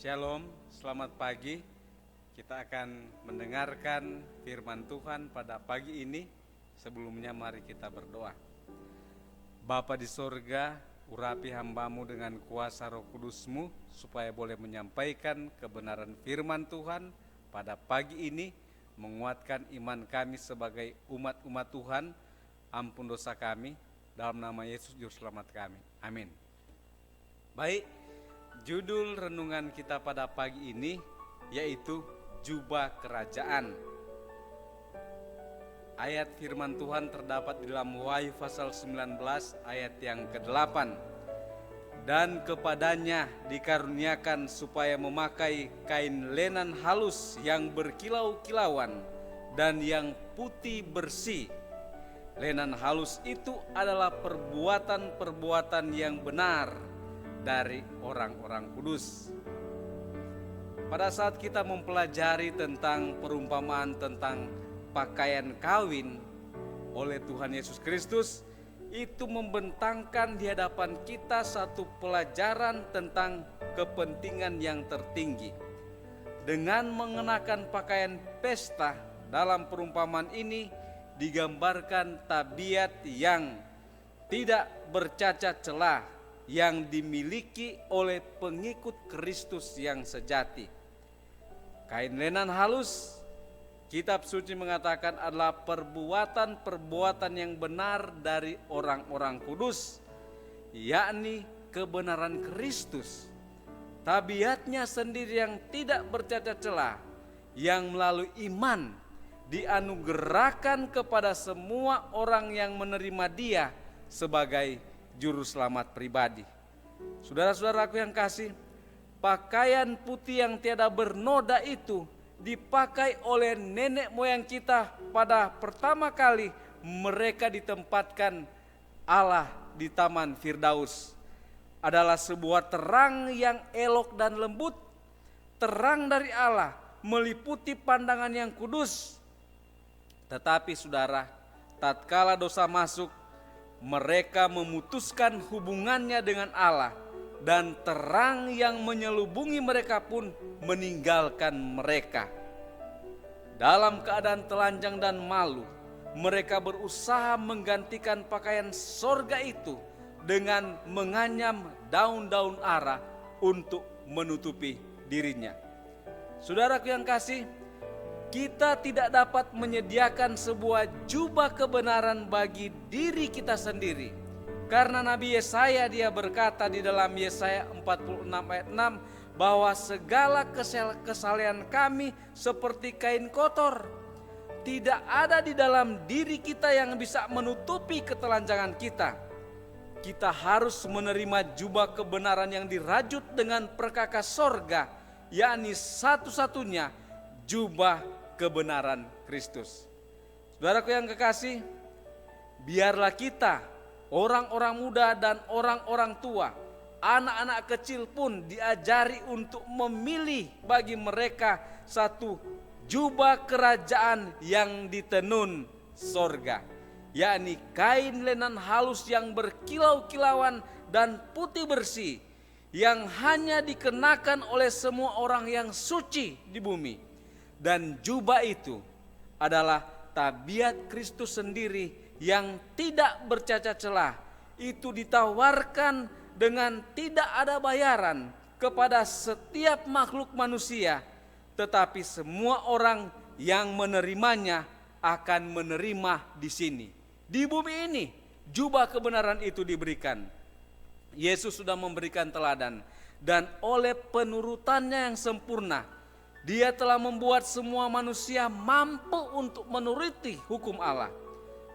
Shalom, selamat pagi. Kita akan mendengarkan firman Tuhan pada pagi ini. Sebelumnya mari kita berdoa. Bapa di sorga, urapi hambamu dengan kuasa Roh Kudus-Mu supaya boleh menyampaikan kebenaran firman Tuhan pada pagi ini, menguatkan iman kami sebagai umat-umat Tuhan. Ampun dosa kami, dalam nama Yesus Juru Selamat kami. Amin. Baik, judul renungan kita pada pagi ini yaitu jubah kerajaan. Ayat firman Tuhan terdapat di dalam Wahyu pasal 19 ayat yang ke-8. Dan kepadanya dikaruniakan supaya memakai kain lenan halus yang berkilau-kilauan dan yang putih bersih. Lenan halus itu adalah perbuatan-perbuatan yang benar dari orang-orang kudus. Pada saat kita mempelajari tentang perumpamaan tentang pakaian kawin oleh Tuhan Yesus Kristus, itu membentangkan di hadapan kita satu pelajaran tentang kepentingan yang tertinggi. Dengan mengenakan pakaian pesta dalam perumpamaan ini digambarkan tabiat yang tidak bercacat celah yang dimiliki oleh pengikut Kristus yang sejati. Kain lenan halus, kitab suci mengatakan adalah perbuatan-perbuatan yang benar dari orang-orang kudus, yakni kebenaran Kristus. Tabiatnya sendiri yang tidak bercacat celah, yang melalui iman dianugerahkan kepada semua orang yang menerima Dia sebagai juru selamat pribadi. Saudara-saudaraku yang kasih, pakaian putih yang tiada bernoda itu dipakai oleh nenek moyang kita pada pertama kali mereka ditempatkan Allah di Taman Firdaus. Adalah sebuah terang yang elok dan lembut, terang dari Allah meliputi pandangan yang kudus. Tetapi saudara, tatkala dosa masuk, mereka memutuskan hubungannya dengan Allah, dan terang yang menyelubungi mereka pun meninggalkan mereka. Dalam keadaan telanjang dan malu, mereka berusaha menggantikan pakaian sorga itu dengan menganyam daun-daun ara untuk menutupi dirinya. Saudaraku yang kasih, kita tidak dapat menyediakan sebuah jubah kebenaran bagi diri kita sendiri. Karena Nabi Yesaya dia berkata di dalam Yesaya 46 ayat 6 bahwa segala kesalehan kami seperti kain kotor. Tidak ada di dalam diri kita yang bisa menutupi ketelanjangan kita. Kita harus menerima jubah kebenaran yang dirajut dengan perkakas sorga, yakni satu-satunya jubah kebenaran Kristus. Saudaraku yang kekasih, biarlah kita, orang-orang muda dan orang-orang tua, anak-anak kecil pun diajari untuk memilih bagi mereka satu jubah kerajaan yang ditenun sorga, yakni kain lenan halus yang berkilau-kilauan dan putih bersih, yang hanya dikenakan oleh semua orang yang suci di bumi. Dan jubah itu adalah tabiat Kristus sendiri yang tidak bercacat celah. Itu ditawarkan dengan tidak ada bayaran kepada setiap makhluk manusia, tetapi semua orang yang menerimanya akan menerima di sini. Di bumi ini jubah kebenaran itu diberikan. Yesus sudah memberikan teladan, dan oleh penurutannya yang sempurna, Dia telah membuat semua manusia mampu untuk menuruti hukum Allah.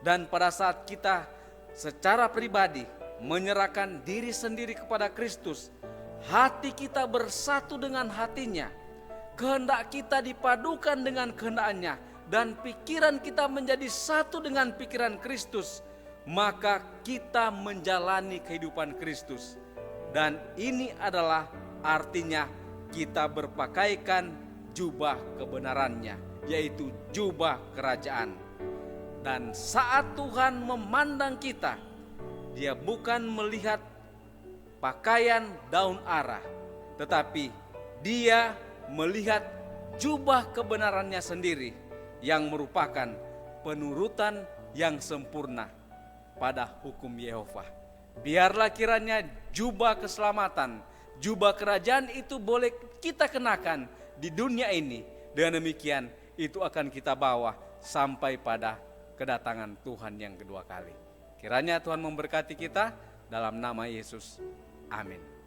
Dan pada saat kita secara pribadi menyerahkan diri sendiri kepada Kristus, hati kita bersatu dengan hatinya, kehendak kita dipadukan dengan kehendaknya, dan pikiran kita menjadi satu dengan pikiran Kristus, maka kita menjalani kehidupan Kristus. Dan ini adalah artinya kita berpakaikan jubah kebenarannya, yaitu jubah kerajaan. Dan saat Tuhan memandang kita, Dia bukan melihat pakaian daun ara, tetapi dia melihat jubah kebenarannya sendiri yang merupakan penurutan yang sempurna pada hukum Yehova. Biarlah kiranya jubah keselamatan, jubah kerajaan itu boleh kita kenakan di dunia ini. Dengan demikian itu akan kita bawa sampai pada kedatangan Tuhan yang kedua kali. Kiranya Tuhan memberkati kita dalam nama Yesus. Amin.